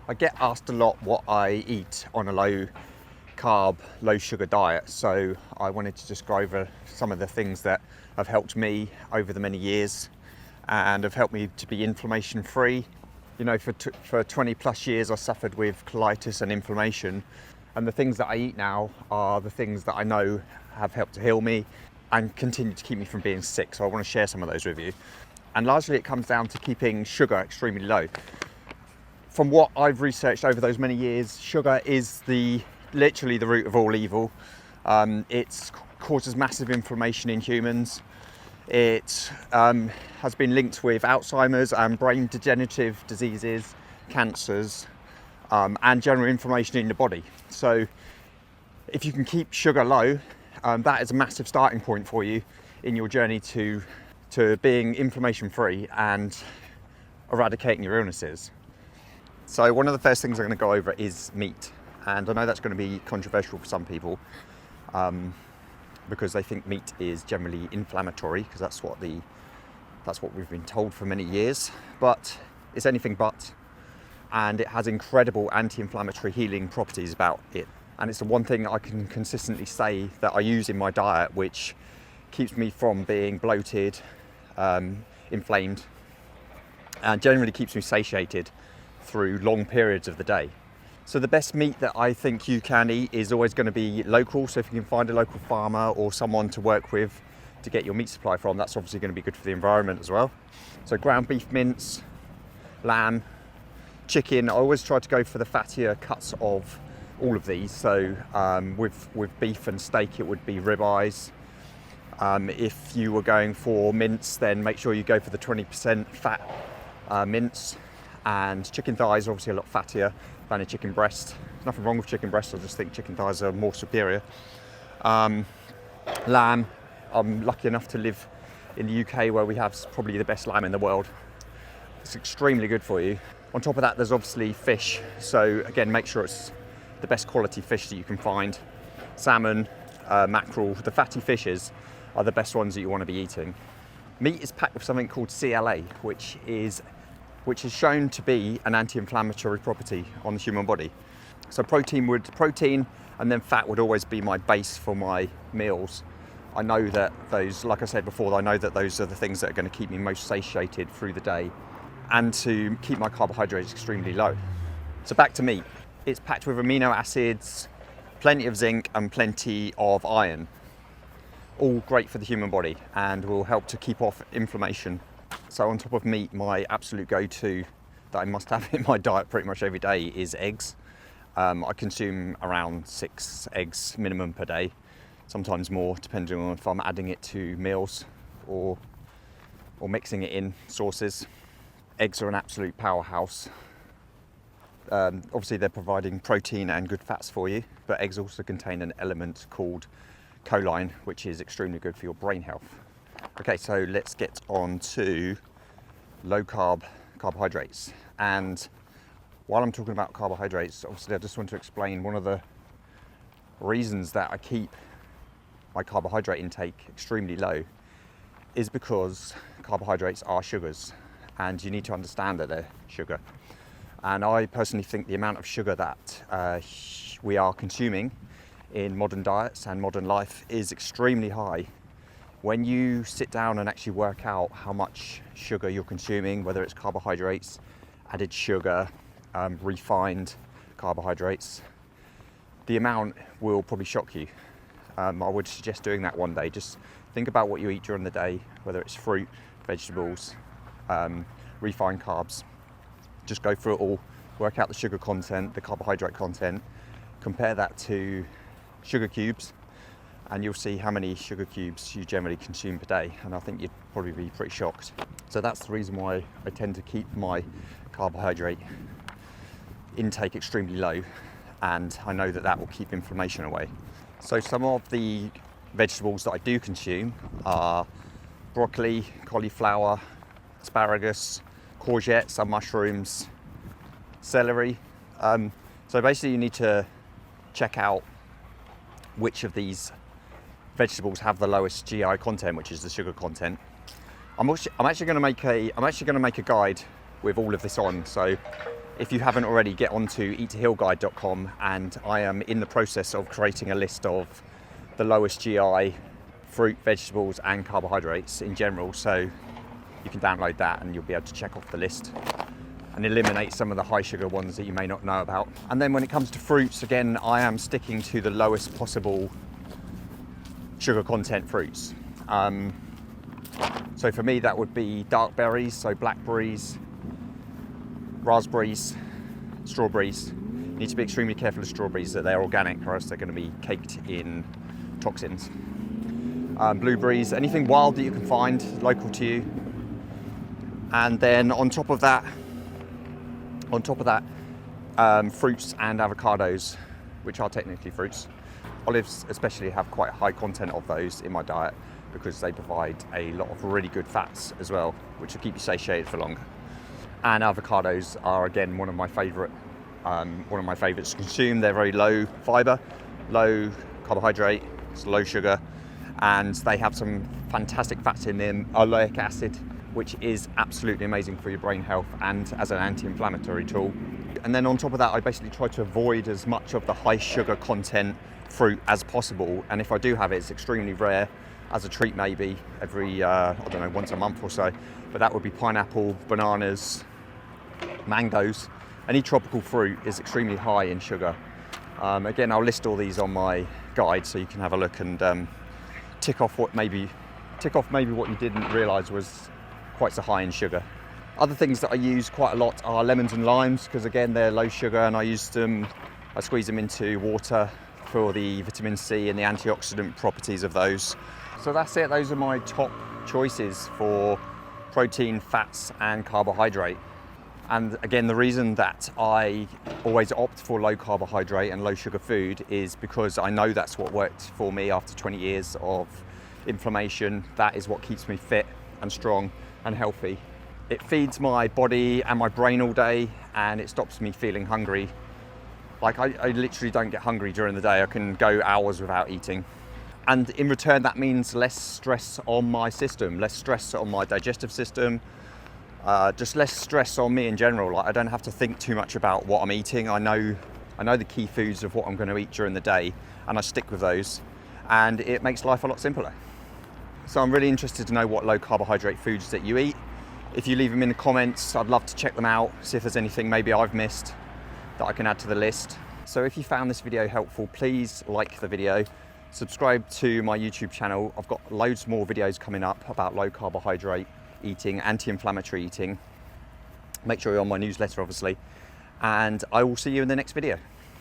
I get asked a lot what I eat on a low carb, low sugar diet. So I wanted to just go over some of the things that have helped me over the many years and have helped me to be inflammation free. You know, for 20 plus years I suffered with colitis and inflammation, and the things that I eat now are the things that I know have helped to heal me and continue to keep me from being sick. So I want to share some of those with you. And largely it comes down to keeping sugar extremely low. From what I've researched over those many years, sugar is literally the root of all evil. It causes massive inflammation in humans. It has been linked with Alzheimer's and brain degenerative diseases, cancers, and general inflammation in the body. So if you can keep sugar low, that is a massive starting point for you in your journey to being inflammation free and eradicating your illnesses. So one of the first things I'm going to go over is meat. And I know that's going to be controversial for some people because they think meat is generally inflammatory, because that's what we've been told for many years. But it's anything but, and it has incredible anti-inflammatory healing properties about it. And it's the one thing I can consistently say that I use in my diet, which keeps me from being bloated, inflamed, and generally keeps me satiated through long periods of the day. So the best meat that I think you can eat is always going to be local. So if you can find a local farmer or someone to work with to get your meat supply from, that's obviously going to be good for the environment as well. So ground beef mince, lamb, chicken. I always try to go for the fattier cuts of all of these. So with beef and steak, it would be ribeyes. If you were going for mince, then make sure you go for the 20% fat mince. And chicken thighs are obviously a lot fattier than a chicken breast. There's nothing wrong with chicken breast, I just think chicken thighs are more superior. Lamb, I'm lucky enough to live in the UK where we have probably the best lamb in the world. It's extremely good for you. On top of that, there's obviously fish. So again, make sure it's the best quality fish that you can find. Salmon, mackerel, the fatty fishes are the best ones that you want to be eating. Meat is packed with something called CLA, which is shown to be an anti-inflammatory property on the human body. So protein and then fat would always be my base for my meals. I know that those, like I said before, I know that those are the things that are going to keep me most satiated through the day and to keep my carbohydrates extremely low. So back to meat. It's packed with amino acids, plenty of zinc and plenty of iron. All great for the human body and will help to keep off inflammation. So on top of meat, my absolute go-to that I must have in my diet pretty much every day is eggs. I consume around 6 eggs minimum per day, sometimes more depending on if I'm adding it to meals or mixing it in sauces. Eggs are an absolute powerhouse. Obviously they're providing protein and good fats for you, but eggs also contain an element called choline, which is extremely good for your brain health. Okay, so let's get on to low carb carbohydrates. And while I'm talking about carbohydrates, obviously I just want to explain one of the reasons that I keep my carbohydrate intake extremely low is because carbohydrates are sugars and you need to understand that they're sugar. And I personally think the amount of sugar that we are consuming in modern diets and modern life is extremely high. When you sit down and actually work out how much sugar you're consuming, whether it's carbohydrates, added sugar, refined carbohydrates, the amount will probably shock you. I would suggest doing that one day. Just think about what you eat during the day, whether it's fruit, vegetables, refined carbs. Just go through it all, work out the sugar content, the carbohydrate content, compare that to sugar cubes, and you'll see how many sugar cubes you generally consume per day, and I think you'd probably be pretty shocked. So that's the reason why I tend to keep my carbohydrate intake extremely low, and I know that that will keep inflammation away. So some of the vegetables that I do consume are broccoli, cauliflower, asparagus, courgettes, some mushrooms, celery. So basically you need to check out which of these vegetables have the lowest GI content, which is the sugar content. I'm actually going to make a guide with all of this on. So If you haven't already, get onto eattahillguide.com, and I am in the process of creating a list of the lowest GI fruit, vegetables and carbohydrates in general, so you can download that and you'll be able to check off the list and eliminate some of the high sugar ones that you may not know about. And then when it comes to fruits, again, I am sticking to the lowest possible sugar content fruits. So for me, that would be dark berries, so blackberries, raspberries, strawberries. You need to be extremely careful of strawberries that they're organic, or else they're going to be caked in toxins. Blueberries, anything wild that you can find local to you. And then on top of that, fruits and avocados, which are technically fruits. Olives especially have quite a high content of those in my diet because they provide a lot of really good fats as well, which will keep you satiated for longer. And avocados are again one of my favorites to consume. They're very low fiber, low carbohydrate, it's low sugar, and they have some fantastic fats in them, oleic acid, which is absolutely amazing for your brain health and as an anti-inflammatory tool. And then on top of that, I basically try to avoid as much of the high sugar content fruit as possible. And if I do have it, it's extremely rare, as a treat maybe every, once a month or so. But that would be pineapple, bananas, mangoes. Any tropical fruit is extremely high in sugar. Again, I'll list all these on my guide so you can have a look and tick off maybe what you didn't realise was quite so high in sugar. Other things that I use quite a lot are lemons and limes, because again, they're low sugar, and I squeeze them into water for the vitamin C and the antioxidant properties of those. So that's it, those are my top choices for protein, fats and carbohydrate. And again, the reason that I always opt for low carbohydrate and low sugar food is because I know that's what worked for me after 20 years of inflammation. That is what keeps me fit and strong and healthy. It feeds my body and my brain all day, and it stops me feeling hungry. Like I literally don't get hungry during the day. I can go hours without eating. And in return, that means less stress on my system, less stress on my digestive system, just less stress on me in general. Like I don't have to think too much about what I'm eating. I know the key foods of what I'm going to eat during the day, and I stick with those, and it makes life a lot simpler. So I'm really interested to know what low carbohydrate foods that you eat. If you leave them in the comments, I'd love to check them out, see if there's anything maybe I've missed that I can add to the list. So if you found this video helpful, please like the video, subscribe to my YouTube channel. I've got loads more videos coming up about low carbohydrate eating, anti-inflammatory eating. Make sure you're on my newsletter, obviously, and I will see you in the next video.